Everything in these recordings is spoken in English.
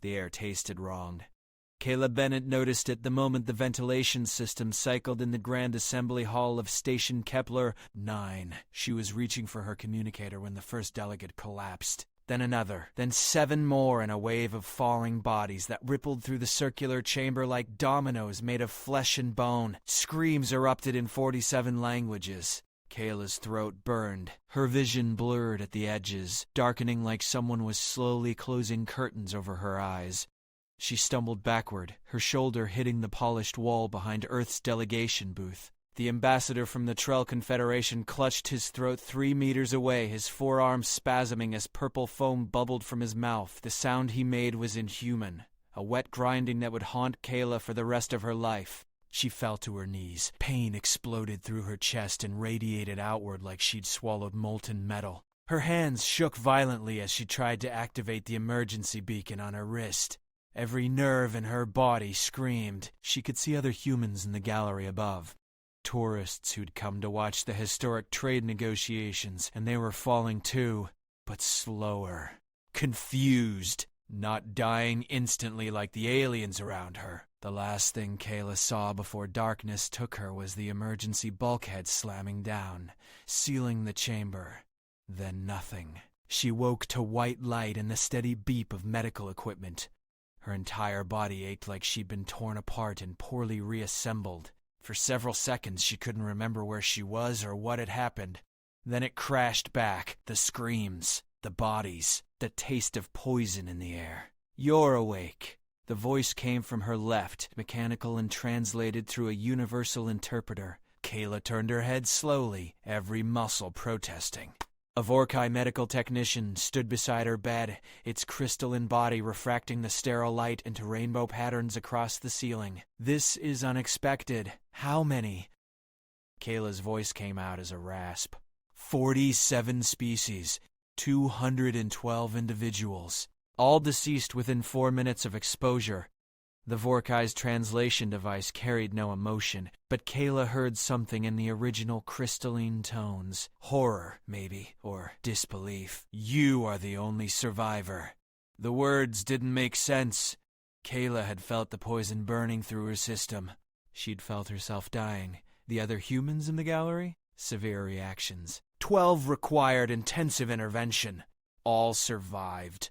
The air tasted wrong. Kayla Bennett noticed it the moment the ventilation system cycled in the Grand Assembly Hall of Station Kepler 9. She was reaching for her communicator when the first delegate collapsed. Then another, then 7 more in a wave of falling bodies that rippled through the circular chamber like dominoes made of flesh and bone. Screams erupted in 47 languages. Kayla's throat burned, her vision blurred at the edges, darkening like someone was slowly closing curtains over her eyes. She stumbled backward, her shoulder hitting the polished wall behind Earth's delegation booth. The ambassador from the Trell Confederation clutched his throat 3 meters away, his forearm spasming as purple foam bubbled from his mouth. The sound he made was inhuman, a wet grinding that would haunt Kayla for the rest of her life. She fell to her knees. Pain exploded through her chest and radiated outward like she'd swallowed molten metal. Her hands shook violently as she tried to activate the emergency beacon on her wrist. Every nerve in her body screamed. She could see other humans in the gallery above. Tourists who'd come to watch the historic trade negotiations, and they were falling too, but slower. Confused, not dying instantly like the aliens around her. The last thing Kayla saw before darkness took her was the emergency bulkhead slamming down, sealing the chamber. Then nothing. She woke to white light and the steady beep of medical equipment. Her entire body ached like she'd been torn apart and poorly reassembled. For several seconds she couldn't remember where she was or what had happened. Then it crashed back, the screams, the bodies, the taste of poison in the air. "You're awake." The voice came from her left, mechanical and translated through a universal interpreter. Kayla turned her head slowly, every muscle protesting. A Vorkai medical technician stood beside her bed, its crystalline body refracting the sterile light into rainbow patterns across the ceiling. "This is unexpected. How many?" Kayla's voice came out as a rasp. 47 species, 212 individuals, all deceased within 4 minutes of exposure. The Vorkai's translation device carried no emotion, but Kayla heard something in the original crystalline tones. Horror, maybe, or disbelief. "You are the only survivor." The words didn't make sense. Kayla had felt the poison burning through her system. She'd felt herself dying. The other humans in the gallery? Severe reactions. 12 required intensive intervention. All survived.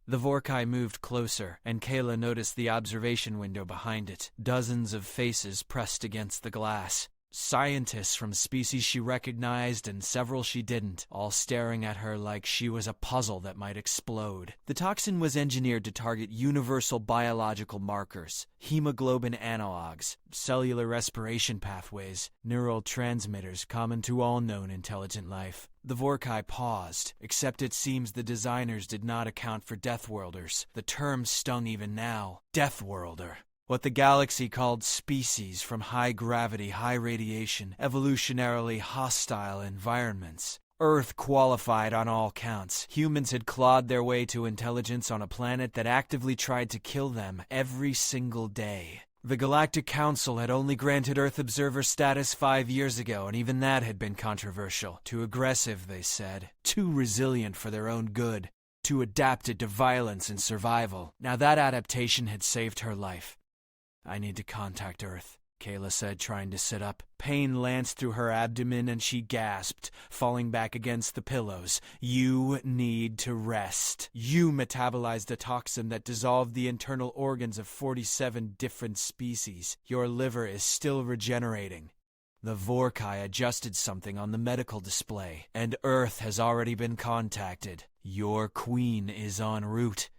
The Vorkai moved closer, and Kayla noticed the observation window behind it. Dozens of faces pressed against the glass. Scientists from species she recognized and several she didn't, all staring at her like she was a puzzle that might explode. The toxin was engineered to target universal biological markers, hemoglobin analogs, cellular respiration pathways, neural transmitters common to all known intelligent life. The Vorkai paused, except it seems the designers did not account for Deathworlders. The term stung even now. Deathworlder. What the galaxy called species from high-gravity, high-radiation, evolutionarily hostile environments. Earth qualified on all counts. Humans had clawed their way to intelligence on a planet that actively tried to kill them every single day. The Galactic Council had only granted Earth observer status 5 years ago, and even that had been controversial. Too aggressive, they said. Too resilient for their own good. Too adapted to violence and survival. Now that adaptation had saved her life. "I need to contact Earth," Kayla said, trying to sit up. Pain lanced through her abdomen and she gasped, falling back against the pillows. "You need to rest. You metabolized a toxin that dissolved the internal organs of 47 different species. Your liver is still regenerating." The Vorkai adjusted something on the medical display, and Earth has already been contacted. Your queen is en route.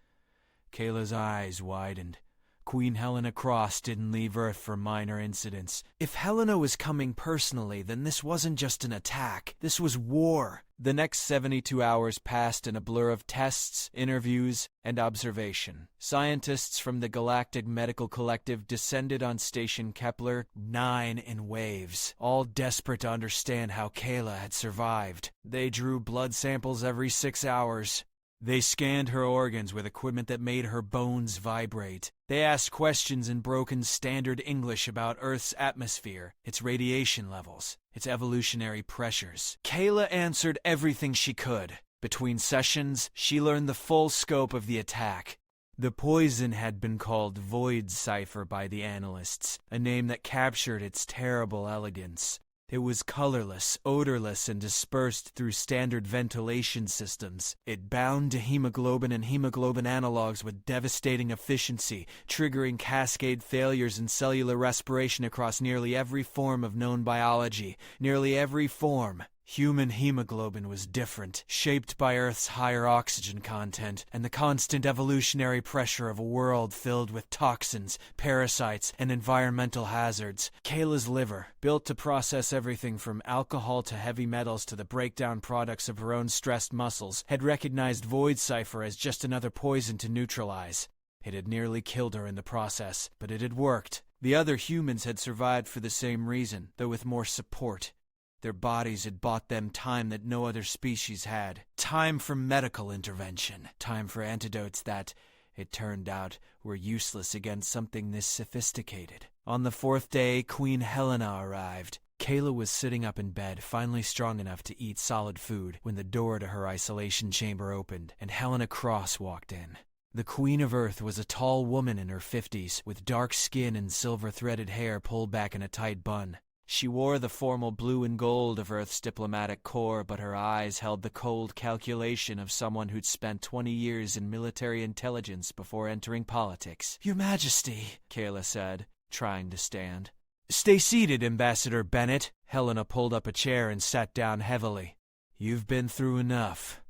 Kayla's eyes widened. Queen Helena Cross didn't leave Earth for minor incidents. If Helena was coming personally, then this wasn't just an attack. This was war. The next 72 hours passed in a blur of tests, interviews, and observation. Scientists from the Galactic Medical Collective descended on Station Kepler 9 in waves, all desperate to understand how Kayla had survived. They drew blood samples every 6 hours. They scanned her organs with equipment that made her bones vibrate. They asked questions in broken standard English about Earth's atmosphere, its radiation levels, its evolutionary pressures. Kayla answered everything she could. Between sessions, she learned the full scope of the attack. The poison had been called Void Cipher by the analysts, a name that captured its terrible elegance. It was colorless, odorless, and dispersed through standard ventilation systems. It bound to hemoglobin and hemoglobin analogs with devastating efficiency, triggering cascade failures in cellular respiration across nearly every form of known biology. Nearly every form. Human hemoglobin was different, shaped by Earth's higher oxygen content and the constant evolutionary pressure of a world filled with toxins, parasites, and environmental hazards. Kayla's liver, built to process everything from alcohol to heavy metals to the breakdown products of her own stressed muscles, had recognized Void Cipher as just another poison to neutralize. It had nearly killed her in the process, but it had worked. The other humans had survived for the same reason, though with more support. Their bodies had bought them time that no other species had. Time for medical intervention. Time for antidotes that, it turned out, were useless against something this sophisticated. On the fourth day, Queen Helena arrived. Kayla was sitting up in bed, finally strong enough to eat solid food, when the door to her isolation chamber opened, and Helena Cross walked in. The Queen of Earth was a tall woman in her 50s, with dark skin and silver-threaded hair pulled back in a tight bun. She wore the formal blue and gold of Earth's diplomatic corps, but her eyes held the cold calculation of someone who'd spent 20 years in military intelligence before entering politics. "Your Majesty," Kayla said, trying to stand. "Stay seated, Ambassador Bennett." Helena pulled up a chair and sat down heavily. "You've been through enough."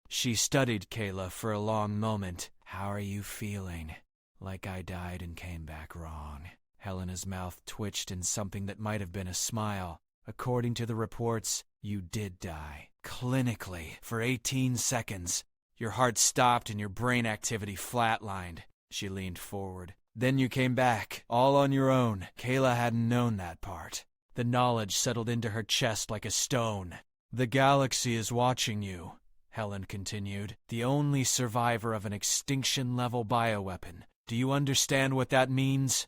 She studied Kayla for a long moment. "How are you feeling?" "Like I died and came back wrong." Helena's mouth twitched in something that might have been a smile. "According to the reports, you did die. Clinically, for 18 seconds. Your heart stopped and your brain activity flatlined." She leaned forward. "Then you came back, all on your own." Kayla hadn't known that part. The knowledge settled into her chest like a stone. "The galaxy is watching you," Helen continued. "The only survivor of an extinction-level bioweapon. Do you understand what that means?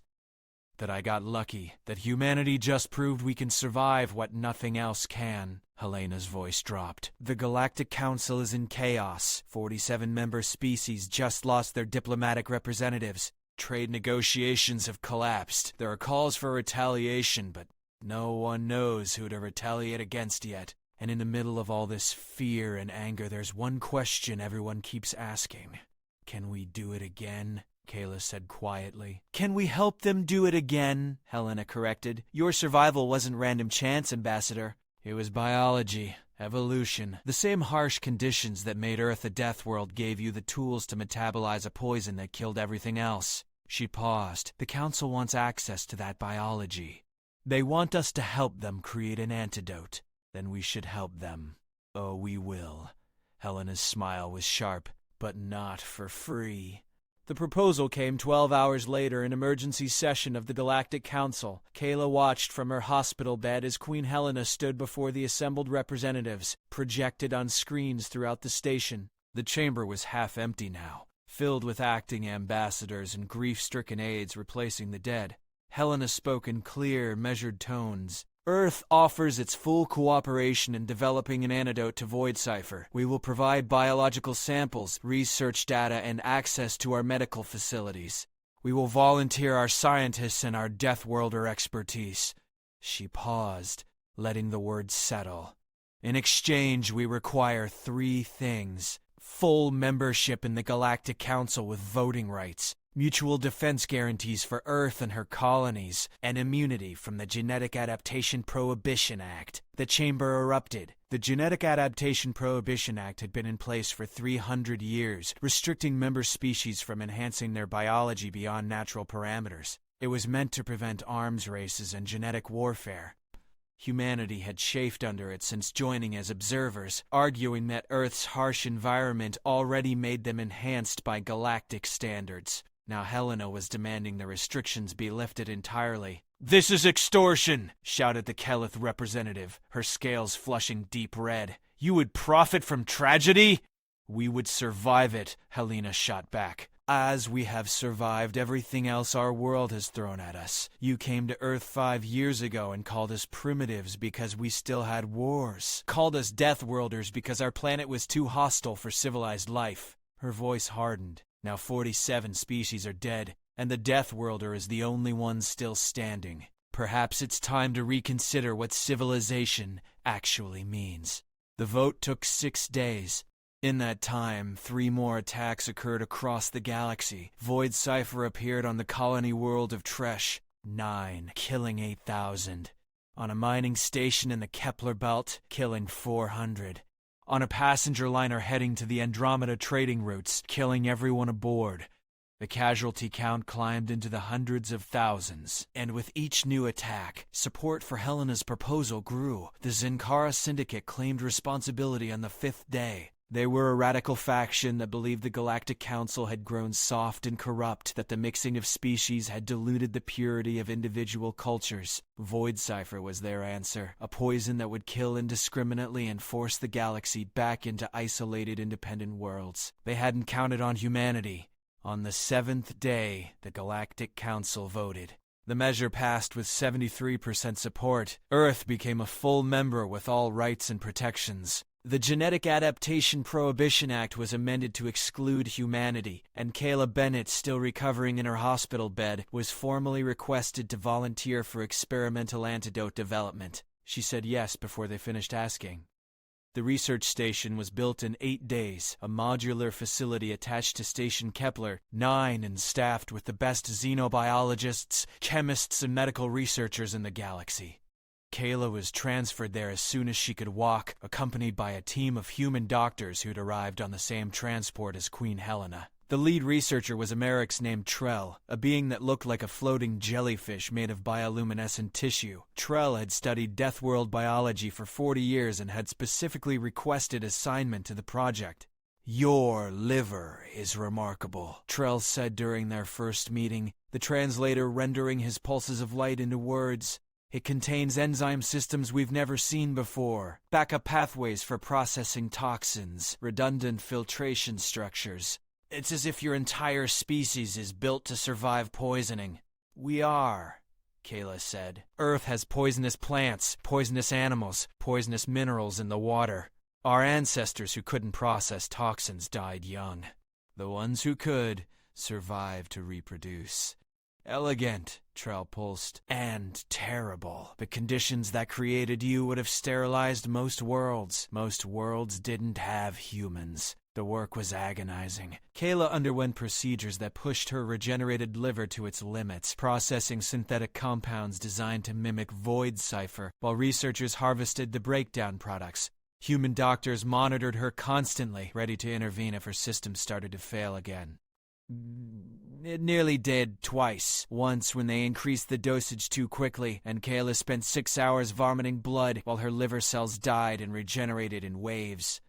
That I got lucky, that humanity just proved we can survive what nothing else can." Helena's voice dropped. "The Galactic Council is in chaos. 47 member species just lost their diplomatic representatives. Trade negotiations have collapsed. There are calls for retaliation, but no one knows who to retaliate against yet. And in the middle of all this fear and anger, there's one question everyone keeps asking. Can we do it again?" Kayla said quietly. "Can we help them do it again?" Helena corrected. "Your survival wasn't random chance, Ambassador. It was biology, evolution. The same harsh conditions that made Earth a death world gave you the tools to metabolize a poison that killed everything else." She paused. "The Council wants access to that biology. They want us to help them create an antidote. Then we should help them. Oh, we will." Helena's smile was sharp, "but not for free." The proposal came 12 hours later, an emergency session of the Galactic Council. Kayla watched from her hospital bed as Queen Helena stood before the assembled representatives, projected on screens throughout the station. The chamber was half empty now, filled with acting ambassadors and grief-stricken aides replacing the dead. Helena spoke in clear, measured tones. "Earth offers its full cooperation in developing an antidote to Void Cipher. We will provide biological samples, research data, and access to our medical facilities. We will volunteer our scientists and our Deathworlder expertise." She paused, letting the words settle. "In exchange, we require 3 things. Full membership in the Galactic Council with voting rights, mutual defense guarantees for Earth and her colonies, and immunity from the Genetic Adaptation Prohibition Act." The chamber erupted. The Genetic Adaptation Prohibition Act had been in place for 300 years, restricting member species from enhancing their biology beyond natural parameters. It was meant to prevent arms races and genetic warfare. Humanity had chafed under it since joining as observers, arguing that Earth's harsh environment already made them enhanced by galactic standards. Now Helena was demanding the restrictions be lifted entirely. "This is extortion!" shouted the Kelith representative, her scales flushing deep red. "You would profit from tragedy?" "We would survive it," Helena shot back. "As we have survived everything else our world has thrown at us. You came to Earth 5 years ago and called us primitives because we still had wars. Called us Deathworlders because our planet was too hostile for civilized life." Her voice hardened. Now 47 species are dead, and the Deathworlder is the only one still standing. Perhaps it's time to reconsider what civilization actually means. The vote took 6 days. In that time, 3 more attacks occurred across the galaxy. Void Cipher appeared on the colony world of Tresh 9, killing 8,000. On a mining station in the Kepler Belt, killing 400. On a passenger liner heading to the Andromeda trading routes, killing everyone aboard. The casualty count climbed into the hundreds of thousands, and with each new attack, support for Helena's proposal grew. The Zh'kara Syndicate claimed responsibility on the 5th day. They were a radical faction that believed the Galactic Council had grown soft and corrupt, that the mixing of species had diluted the purity of individual cultures. Void Cipher was their answer, a poison that would kill indiscriminately and force the galaxy back into isolated independent worlds. They hadn't counted on humanity. On the 7th day, the Galactic Council voted. The measure passed with 73% support. Earth became a full member with all rights and protections. The Genetic Adaptation Prohibition Act was amended to exclude humanity, and Kayla Bennett, still recovering in her hospital bed, was formally requested to volunteer for experimental antidote development. She said yes before they finished asking. The research station was built in 8 days, a modular facility attached to Station Kepler 9 and staffed with the best xenobiologists, chemists, and medical researchers in the galaxy. Kayla was transferred there as soon as she could walk, accompanied by a team of human doctors who'd arrived on the same transport as Queen Helena. The lead researcher was a Merix named Trell, a being that looked like a floating jellyfish made of bioluminescent tissue. Trell had studied Deathworld biology for 40 years and had specifically requested assignment to the project. "Your liver is remarkable," Trell said during their first meeting, the translator rendering his pulses of light into words. "It contains enzyme systems we've never seen before, backup pathways for processing toxins, redundant filtration structures. It's as if your entire species is built to survive poisoning." "We are," Kayla said. "Earth has poisonous plants, poisonous animals, poisonous minerals in the water. Our ancestors who couldn't process toxins died young. The ones who could survived to reproduce." "Elegant," Trell pulsed, "and terrible. The conditions that created you would have sterilized most worlds. Most worlds didn't have humans. The work was agonizing." Kayla underwent procedures that pushed her regenerated liver to its limits, processing synthetic compounds designed to mimic Void Cipher, while researchers harvested the breakdown products. Human doctors monitored her constantly, ready to intervene if her system started to fail again. It nearly did twice. Once when they increased the dosage too quickly, and Kayla spent 6 hours vomiting blood while her liver cells died and regenerated in waves.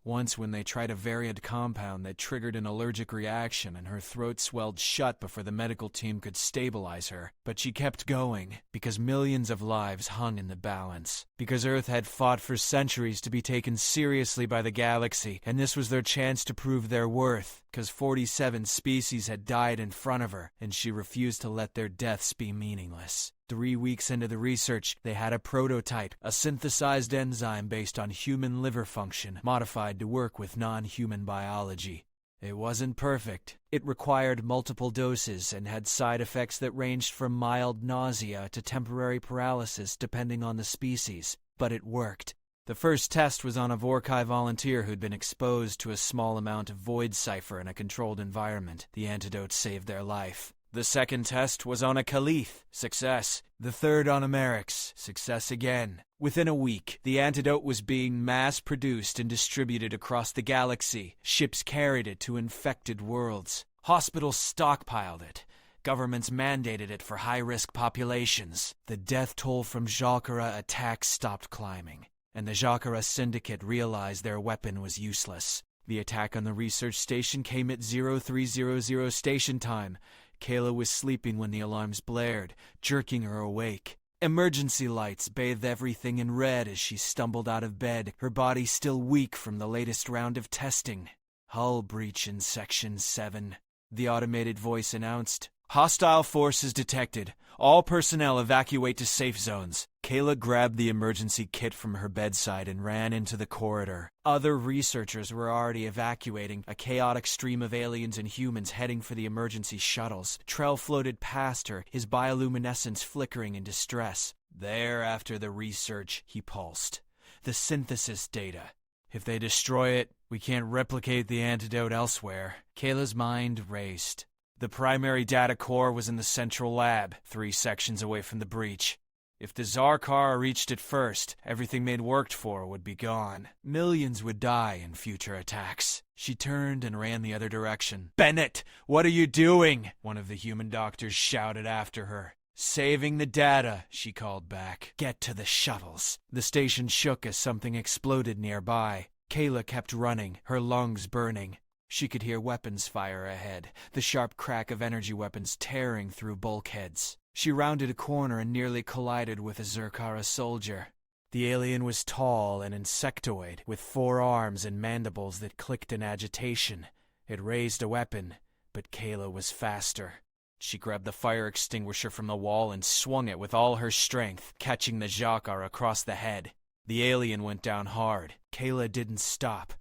Once when they tried a variant compound that triggered an allergic reaction and her throat swelled shut before the medical team could stabilize her. But she kept going, because millions of lives hung in the balance. Because Earth had fought for centuries to be taken seriously by the galaxy, and this was their chance to prove their worth. Because 47 species had died in front of her, and she refused to let their deaths be meaningless. 3 weeks into the research, they had a prototype, a synthesized enzyme based on human liver function, modified to work with non-human biology. It wasn't perfect. It required multiple doses and had side effects that ranged from mild nausea to temporary paralysis depending on the species. But it worked. The first test was on a Vorkai volunteer who'd been exposed to a small amount of Void Cipher in a controlled environment. The antidote saved their life. The second test was on a Khalith. Success. The third on a Merix. Success again. Within a week, the antidote was being mass-produced and distributed across the galaxy. Ships carried it to infected worlds. Hospitals stockpiled it. Governments mandated it for high-risk populations. The death toll from Zh'kara attacks stopped climbing, and the Zh'kara Syndicate realized their weapon was useless. The attack on the research station came at 0300 station time. Kayla was sleeping when the alarms blared, jerking her awake. Emergency lights bathed everything in red as she stumbled out of bed, her body still weak from the latest round of testing. "Hull breach in Section 7. The automated voice announced. "Hostile forces detected. All personnel evacuate to safe zones." Kayla grabbed the emergency kit from her bedside and ran into the corridor. Other researchers were already evacuating, a chaotic stream of aliens and humans heading for the emergency shuttles. Trell floated past her, his bioluminescence flickering in distress. There, after the research, he pulsed. The synthesis data. If they destroy it, we can't replicate the antidote elsewhere. Kayla's mind raced. The primary data core was in the central lab, 3 sections away from the breach. If the Zh'kara reached it first, everything they'd worked for would be gone. Millions would die in future attacks. She turned and ran the other direction. "Bennett, what are you doing?" one of the human doctors shouted after her. "Saving the data," she called back. "Get to the shuttles." The station shook as something exploded nearby. Kayla kept running, her lungs burning. She could hear weapons fire ahead, the sharp crack of energy weapons tearing through bulkheads. She rounded a corner and nearly collided with a Zh'kara soldier. The alien was tall and insectoid, with 4 arms and mandibles that clicked in agitation. It raised a weapon, but Kayla was faster. She grabbed the fire extinguisher from the wall and swung it with all her strength, catching the Zh'kara across the head. The alien went down hard. Kayla didn't stop.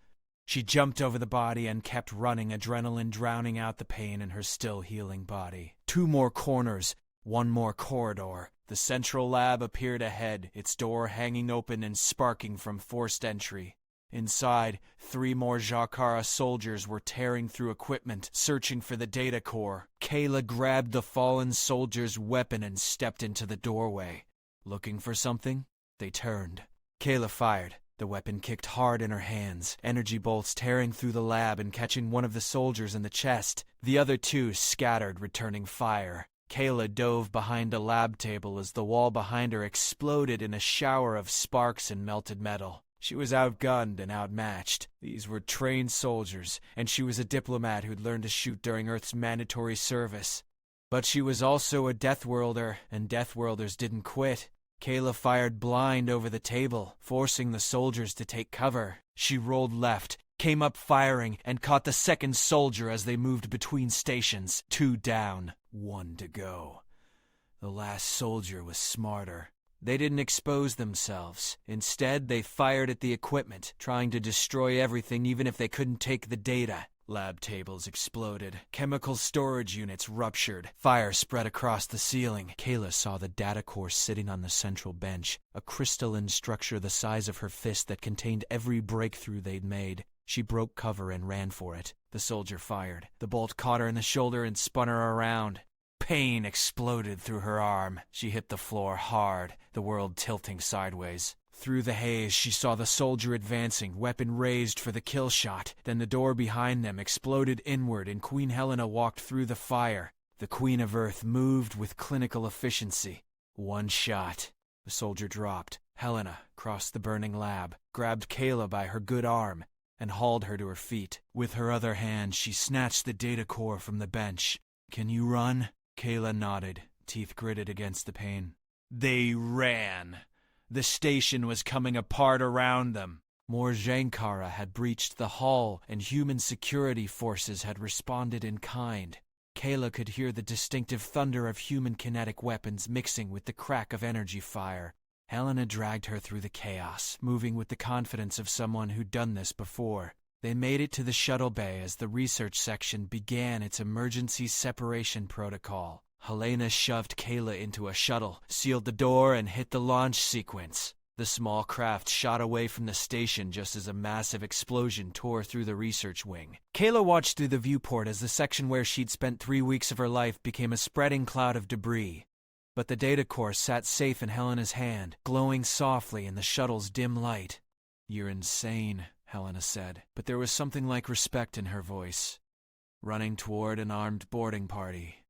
She jumped over the body and kept running, adrenaline drowning out the pain in her still healing body. 2 more corners. 1 more corridor. The central lab appeared ahead, its door hanging open and sparking from forced entry. Inside, 3 more Zh'kara soldiers were tearing through equipment, searching for the data core. Kayla grabbed the fallen soldier's weapon and stepped into the doorway. Looking for something? They turned. Kayla fired. The weapon kicked hard in her hands, energy bolts tearing through the lab and catching one of the soldiers in the chest. The other 2 scattered, returning fire. Kayla dove behind a lab table as the wall behind her exploded in a shower of sparks and melted metal. She was outgunned and outmatched. These were trained soldiers, and she was a diplomat who'd learned to shoot during Earth's mandatory service. But she was also a Deathworlder, and Deathworlders didn't quit. Kayla fired blind over the table, forcing the soldiers to take cover. She rolled left, came up firing, and caught the second soldier as they moved between stations. 2 down, 1 to go. The last soldier was smarter. They didn't expose themselves. Instead, they fired at the equipment, trying to destroy everything even if they couldn't take the data. Lab tables exploded. Chemical storage units ruptured. Fire spread across the ceiling. Kayla saw the data core sitting on the central bench, a crystalline structure the size of her fist that contained every breakthrough they'd made. She broke cover and ran for it. The soldier fired. The bolt caught her in the shoulder and spun her around. Pain exploded through her arm. She hit the floor hard, the world tilting sideways. Through the haze, she saw the soldier advancing, weapon raised for the kill shot. Then the door behind them exploded inward and Queen Helena walked through the fire. The Queen of Earth moved with clinical efficiency. 1 shot. The soldier dropped. Helena crossed the burning lab, grabbed Kayla by her good arm, and hauled her to her feet. With her other hand, she snatched the data core from the bench. "Can you run?" Kayla nodded, teeth gritted against the pain. They ran. The station was coming apart around them. More Zh'kara had breached the hull, and human security forces had responded in kind. Kayla could hear the distinctive thunder of human kinetic weapons mixing with the crack of energy fire. Helena dragged her through the chaos, moving with the confidence of someone who'd done this before. They made it to the shuttle bay as the research section began its emergency separation protocol. Helena shoved Kayla into a shuttle, sealed the door, and hit the launch sequence. The small craft shot away from the station just as a massive explosion tore through the research wing. Kayla watched through the viewport as the section where she'd spent 3 weeks of her life became a spreading cloud of debris. But the data core sat safe in Helena's hand, glowing softly in the shuttle's dim light. "You're insane," Helena said, but there was something like respect in her voice. "Running toward an armed boarding party.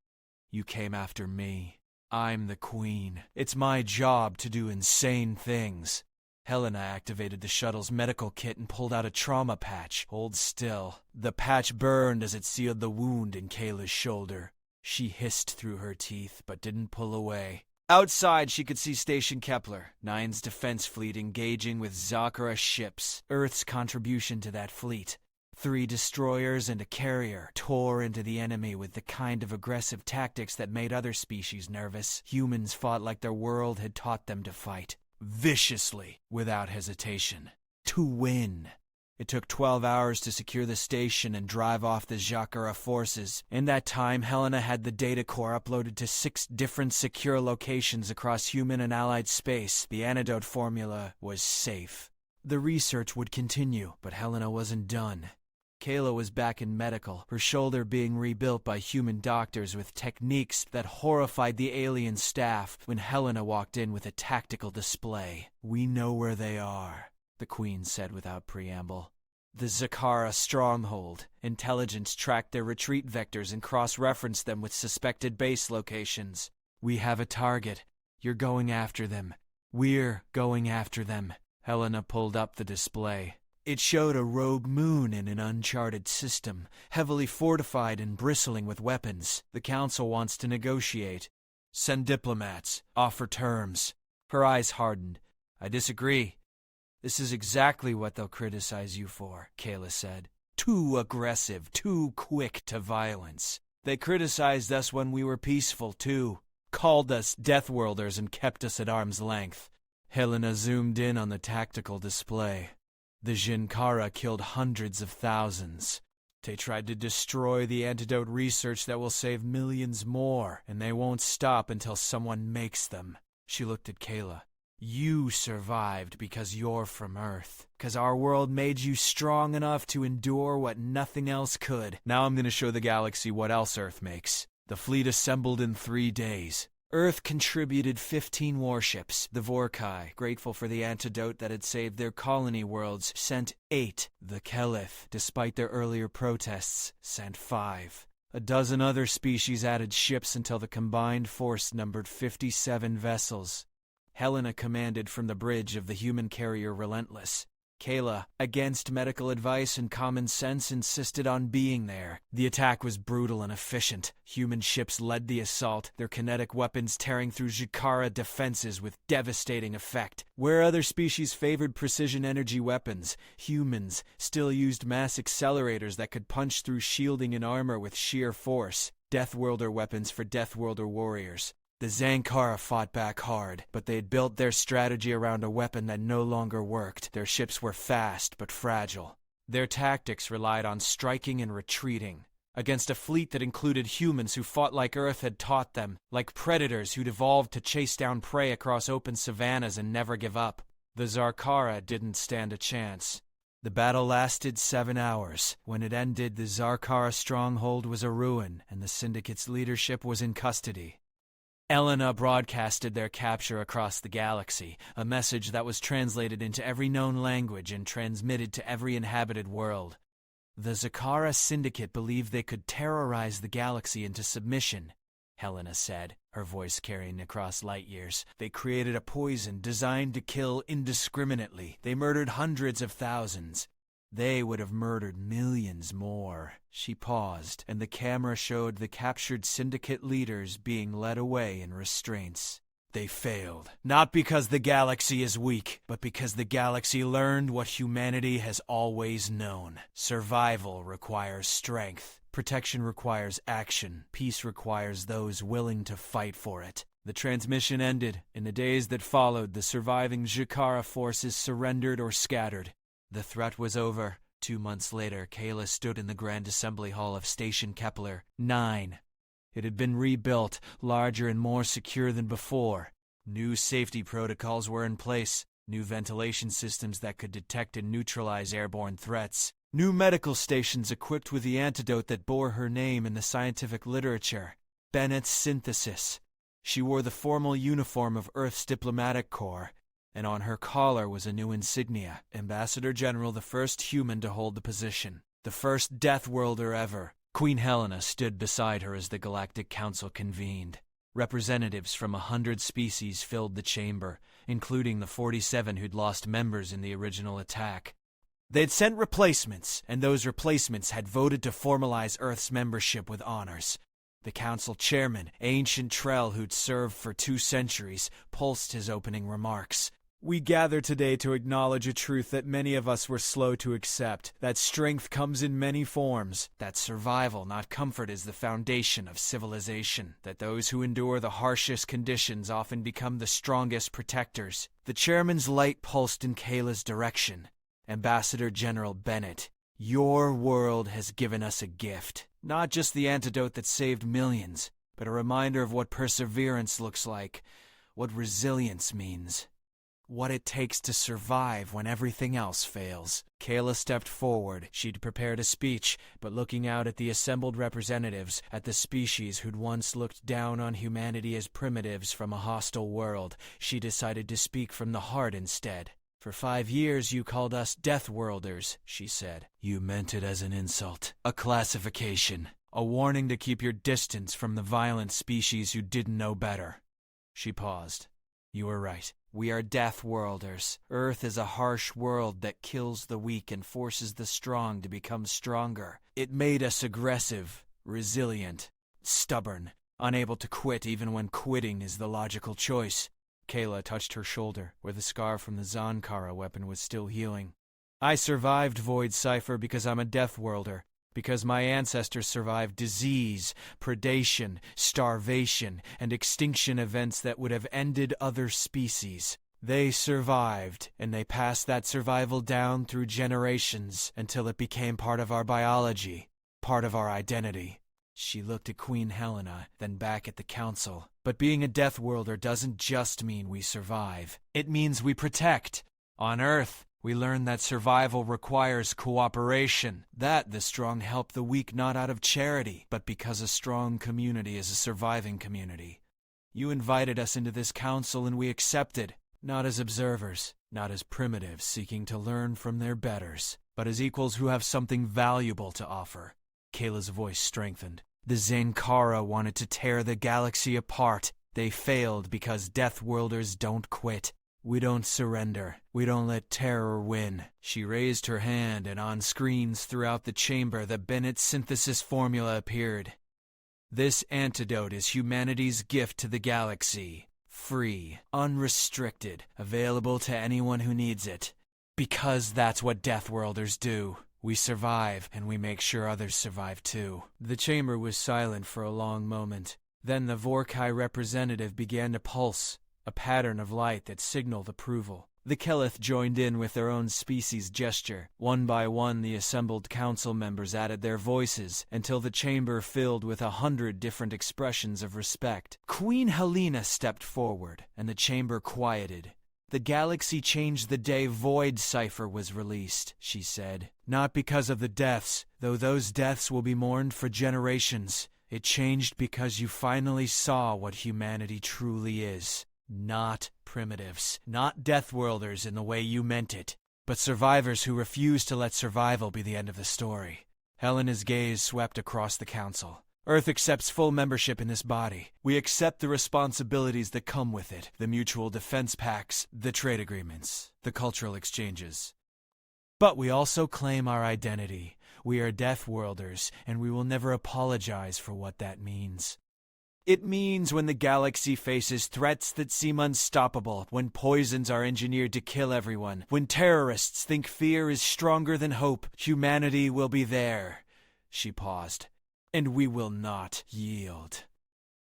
You came after me. I'm the queen. It's my job to do insane things." Helena activated the shuttle's medical kit and pulled out a trauma patch. "Hold still." The patch burned as it sealed the wound in Kayla's shoulder. She hissed through her teeth, but didn't pull away. Outside, she could see Station Kepler, Nine's defense fleet engaging with Zh'kara ships, Earth's contribution to that fleet. 3 destroyers and a carrier tore into the enemy with the kind of aggressive tactics that made other species nervous. Humans fought like their world had taught them to fight, viciously, without hesitation, to win. It took 12 hours to secure the station and drive off the Zh'kara forces. In that time, Helena had the data core uploaded to 6 different secure locations across human and allied space. The antidote formula was safe. The research would continue, but Helena wasn't done. Kayla was back in medical, her shoulder being rebuilt by human doctors with techniques that horrified the alien staff when Helena walked in with a tactical display. "We know where they are," the Queen said without preamble. "The Zh'kara stronghold. Intelligence tracked their retreat vectors and cross-referenced them with suspected base locations. We have a target. You're going after them. We're going after them." Helena pulled up the display. It showed a rogue moon in an uncharted system, heavily fortified and bristling with weapons. "The Council wants to negotiate. Send diplomats. Offer terms." Her eyes hardened. "I disagree. This is exactly what they'll criticize you for," Kayla said. "Too aggressive, too quick to violence. They criticized us when we were peaceful, too. Called us Deathworlders and kept us at arm's length." Helena zoomed in on the tactical display. "The Zh'kara killed hundreds of thousands. They tried to destroy the antidote research that will save millions more, and they won't stop until someone makes them." She looked at Kayla. "You survived because you're from Earth, because our world made you strong enough to endure what nothing else could. Now I'm going to show the galaxy what else Earth makes." The fleet assembled in 3 days. Earth contributed 15 warships. The Vorkai, grateful for the antidote that had saved their colony worlds, sent 8. The Kelith, despite their earlier protests, sent 5. A dozen other species added ships until the combined force numbered 57 vessels. Helena commanded from the bridge of the human carrier Relentless. Kayla, against medical advice and common sense, insisted on being there. The attack was brutal and efficient. Human ships led the assault, their kinetic weapons tearing through Zh'kara defenses with devastating effect. Where other species favored precision energy weapons, humans still used mass accelerators that could punch through shielding and armor with sheer force. Deathworlder weapons for Deathworlder warriors. The Zh'kara fought back hard, but they had built their strategy around a weapon that no longer worked. Their ships were fast but fragile. Their tactics relied on striking and retreating, against a fleet that included humans who fought like Earth had taught them, like predators who'd evolved to chase down prey across open savannas and never give up. The Zh'kara didn't stand a chance. The battle lasted 7 hours. When it ended, the Zh'kara stronghold was a ruin, and the Syndicate's leadership was in custody. Helena broadcasted their capture across the galaxy, a message that was translated into every known language and transmitted to every inhabited world. The Zh'kara Syndicate believed they could terrorize the galaxy into submission, Helena said, her voice carrying across light years. They created a poison designed to kill indiscriminately. They murdered hundreds of thousands. They would have murdered millions more. She paused, and the camera showed the captured syndicate leaders being led away in restraints. They failed, not because the galaxy is weak, but because the galaxy learned what humanity has always known. Survival requires strength. Protection requires action. Peace requires those willing to fight for it. The transmission ended. In the days that followed, the surviving Zh'kara forces surrendered or scattered. The threat was over. 2 months later, Kayla stood in the Grand Assembly Hall of Station Kepler 9. It had been rebuilt, larger and more secure than before. New safety protocols were in place, new ventilation systems that could detect and neutralize airborne threats, new medical stations equipped with the antidote that bore her name in the scientific literature, Bennett's synthesis. She wore the formal uniform of Earth's diplomatic corps, and on her collar was a new insignia, Ambassador General, the first human to hold the position, the first Deathworlder ever. Queen Helena stood beside her as the Galactic Council convened. Representatives from 100 species filled the chamber, including the 47 who'd lost members in the original attack. They'd sent replacements, and those replacements had voted to formalize Earth's membership with honors. The council chairman, Ancient Trell, who'd served for 2 centuries, pulsed his opening remarks. We gather today to acknowledge a truth that many of us were slow to accept, that strength comes in many forms, that survival, not comfort, is the foundation of civilization, that those who endure the harshest conditions often become the strongest protectors. The chairman's light pulsed in Kayla's direction. Ambassador General Bennett, your world has given us a gift. Not just the antidote that saved millions, but a reminder of what perseverance looks like, what resilience means. What it takes to survive when everything else fails. Kayla stepped forward. She'd prepared a speech, but looking out at the assembled representatives, at the species who'd once looked down on humanity as primitives from a hostile world, she decided to speak from the heart instead. For 5 years you called us Deathworlders, she said. You meant it as an insult, a classification, a warning to keep your distance from the violent species who didn't know better. She paused. You were right. We are Deathworlders. Earth is a harsh world that kills the weak and forces the strong to become stronger. It made us aggressive, resilient, stubborn, unable to quit even when quitting is the logical choice. Kayla touched her shoulder, where the scar from the Zh'kara weapon was still healing. I survived Void Cipher because I'm a Deathworlder. Because my ancestors survived disease, predation, starvation, and extinction events that would have ended other species. They survived, and they passed that survival down through generations until it became part of our biology, part of our identity. She looked at Queen Helena, then back at the council. But being a Deathworlder doesn't just mean we survive. It means we protect. On Earth, we learn that survival requires cooperation, that the strong help the weak not out of charity, but because a strong community is a surviving community. You invited us into this council and we accepted, not as observers, not as primitives seeking to learn from their betters, but as equals who have something valuable to offer. Kayla's voice strengthened. The Zh'kara wanted to tear the galaxy apart. They failed because Deathworlders don't quit. We don't surrender. We don't let terror win. She raised her hand, and on screens throughout the chamber, the Bennett synthesis formula appeared. This antidote is humanity's gift to the galaxy. Free, unrestricted, available to anyone who needs it. Because that's what Deathworlders do. We survive, and we make sure others survive too. The chamber was silent for a long moment. Then the Vorkai representative began to pulse. A pattern of light that signaled approval. The Keleth joined in with their own species gesture. One by one, the assembled council members added their voices until the chamber filled with 100 different expressions of respect. Queen Helena stepped forward, and the chamber quieted. The galaxy changed the day Void Cipher was released, she said. Not because of the deaths, though those deaths will be mourned for generations. It changed because you finally saw what humanity truly is. Not primitives, not Deathworlders in the way you meant it, but survivors who refuse to let survival be the end of the story. Helena's gaze swept across the council. Earth accepts full membership in this body. We accept the responsibilities that come with it, the mutual defense pacts, the trade agreements, the cultural exchanges. But we also claim our identity. We are Deathworlders, and we will never apologize for what that means. It means when the galaxy faces threats that seem unstoppable, when poisons are engineered to kill everyone, when terrorists think fear is stronger than hope, humanity will be there. She paused. And we will not yield.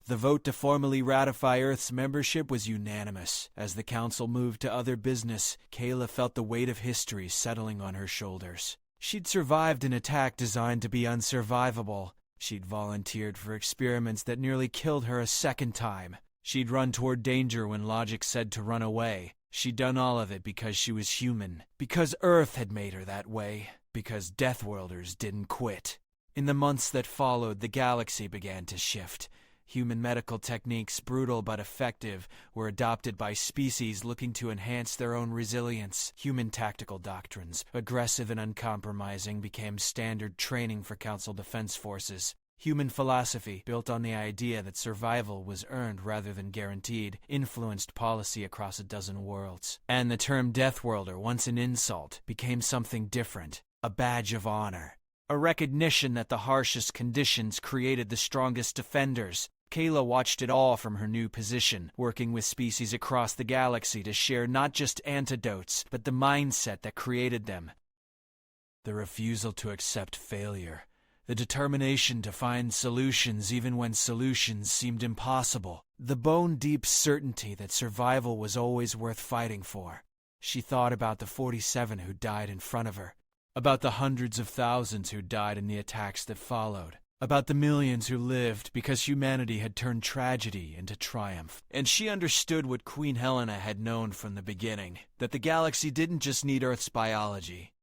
The vote to formally ratify Earth's membership was unanimous. As the council moved to other business, Kayla felt the weight of history settling on her shoulders. She'd survived an attack designed to be unsurvivable. She'd volunteered for experiments that nearly killed her a second time. She'd run toward danger when logic said to run away. She'd done all of it because she was human. Because Earth had made her that way. Because Deathworlders didn't quit. In the months that followed, the galaxy began to shift. Human medical techniques, brutal but effective, were adopted by species looking to enhance their own resilience. Human tactical doctrines, aggressive and uncompromising, became standard training for Council defense forces. Human philosophy, built on the idea that survival was earned rather than guaranteed, influenced policy across a dozen worlds. And the term Deathworlder, once an insult, became something different, a badge of honor. A recognition that the harshest conditions created the strongest defenders. Kayla watched it all from her new position, working with species across the galaxy to share not just antidotes, but the mindset that created them. The refusal to accept failure. The determination to find solutions even when solutions seemed impossible. The bone-deep certainty that survival was always worth fighting for. She thought about the 47 who died in front of her, about the hundreds of thousands who died in the attacks that followed, about the millions who lived because humanity had turned tragedy into triumph. And she understood what Queen Helena had known from the beginning, that the galaxy didn't just need Earth's biology.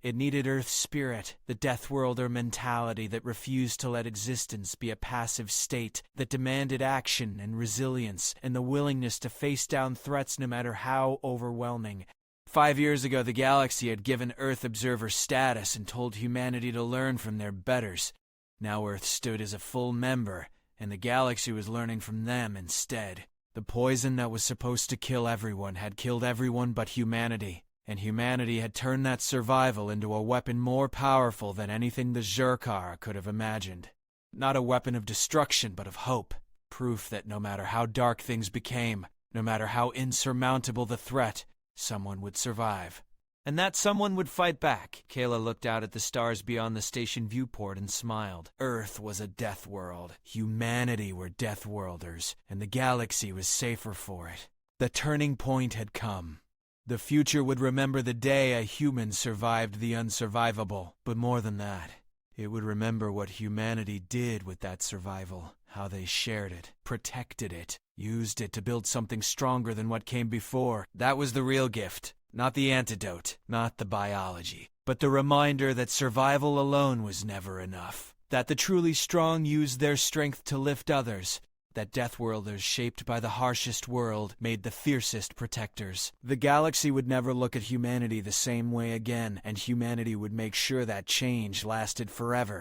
It needed Earth's spirit, the Deathworlder mentality that refused to let existence be a passive state, that demanded action and resilience and the willingness to face down threats no matter how overwhelming. 5 years ago, the galaxy had given Earth observer status and told humanity to learn from their betters. Now Earth stood as a full member, and the galaxy was learning from them instead. The poison that was supposed to kill everyone had killed everyone but humanity. And humanity had turned that survival into a weapon more powerful than anything the Zh'kara could have imagined. Not a weapon of destruction, but of hope. Proof that no matter how dark things became, no matter how insurmountable the threat, someone would survive. And that someone would fight back. Kayla looked out at the stars beyond the station viewport and smiled. Earth was a death world. Humanity were Deathworlders, and the galaxy was safer for it. The turning point had come. The future would remember the day a human survived the unsurvivable. But more than that, it would remember what humanity did with that survival, how they shared it, protected it, used it to build something stronger than what came before. That was the real gift, not the antidote, not the biology, but the reminder that survival alone was never enough, that the truly strong used their strength to lift others, that Deathworlders shaped by the harshest world made the fiercest protectors. The galaxy would never look at humanity the same way again, and humanity would make sure that change lasted forever.